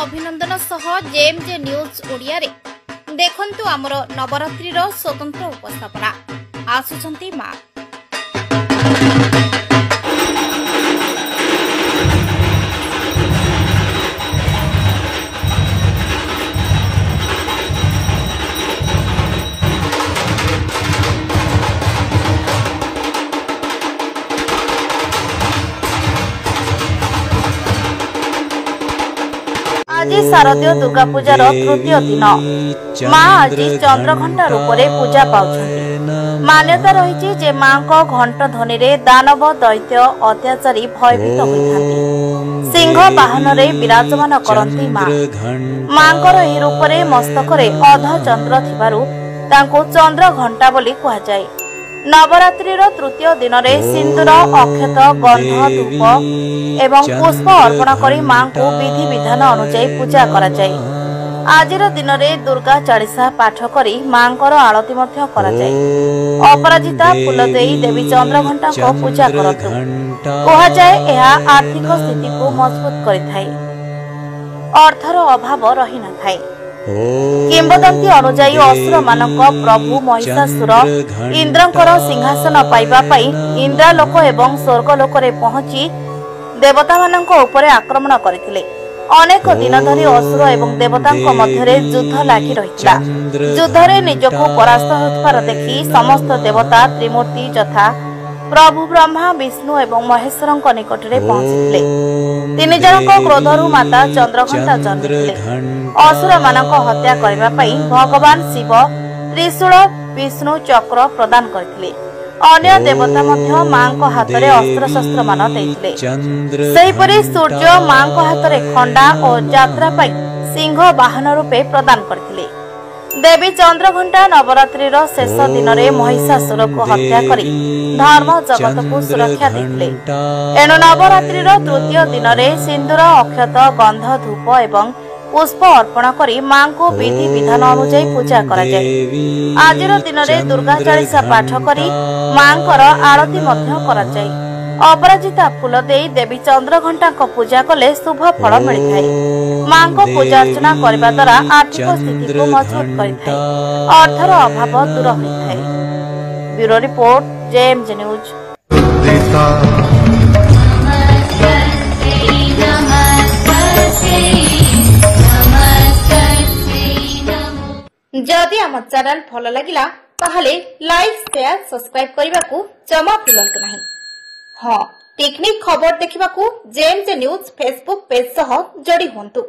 अभिनंदन सह जेएमजे न्यूज ओडिया रे देखंतु आमर नवरात्रीर स्वतंत्र उपस्थापना आसुचंती मा। आज शारदीय दुर्गा पूजार तृतीय दिन माँ आज चंद्रघंटा रूप से पूजा पाउछन्ति। मान्यता रही जे माँ को घंट ध्वनि रे दानव दैत्य अत्याचारी भयभीत होइथांती। सिंह वाहन रे विराजमान करंती माँ। माँकर एही रूप रे मस्तक रे अध चंद्र थिबारु तांको चंद्र घंटा बोली कहा जाय। नवरात्रीर तृतीय दिन में सिंदूर अक्षत गंध धूप एवं पुष्प अर्पण करी मां को विधि विधान अनुଯାयी पूजा करा जाय। आजिर दिन में दुर्गा चालीसा पाठ करी मांकर आरती मध्य करा जाय। अपराजिता फूल देई देवी चंद्रघंटा को पूजा करतु। कहा जाय एहा आर्थिक स्थिति को मजबूत करिथाय, अर्थर अभाव रही न थाय। किंबदंती अनुजाई असुर मानक प्रभु महिषासुर इंद्रंकर सिंहासन पाइबा पाई इंद्रालोक एवं स्वर्गलोक रे पहुंची देवता मानक उपरे आक्रमण करथिले। अनेक दिन धरी असुर एवं देवतांक मध्यरे युद्ध लागि रहितला। युद्धरे निजको परास्त होतबार देखि समस्त देवता त्रिमूर्ति यथा प्रभु ब्रह्मा विष्णु एवं महेश्वरंक निकटरे पहुंचिले। तीन जनक क्रोधरु माता चंद्रघंटा जन्मिले। असुर मानक हत्या करबा पई भगवान शिव त्रिशूल विष्णु चक्र प्रदान करथिले। अन्य देवता मध्य मांक हातरे अस्त्र शस्त्र मान दैथिले। सेहिपरि सूर्य मांक हातरे खंडा और यात्रा पई सिंह वाहन रूपे प्रदान करथिले। देवी चंद्रघंटा नवरात्रीर शेष दिन में महिषासुर को हत्या करी धर्म जगत को सुरक्षा देथिले। एणु नवरात्रीर तृतीय दिन में सिंदूर अक्षत गंध धूप एवं पुष्प अर्पण करी मां को विधि विधान अनुଯାयी पूजा करा जाय। आजिर दिन में दुर्गा चालीसा पाठ करी मांकर आरती मध्य करा जाय। अपराजिता फूल देई देवी चंद्रघंटा को पूजा कले शुभ फल मिलता है। मां को पूजा अर्चना करने द्वारा आर्थिक स्थिति को मजबूत करता है, अर्थर अभाव दूर होता है। Bureau report JMJ news. जदि आम चैनल भल लगिला ताहले लाइक शेयर सब्सक्राइब करने को जमा भूलंतु नहीं। हाँ, टेक्निक खबर देखा जेएमजे न्यूज फेसबुक पेज सह जोड़ी होंतु।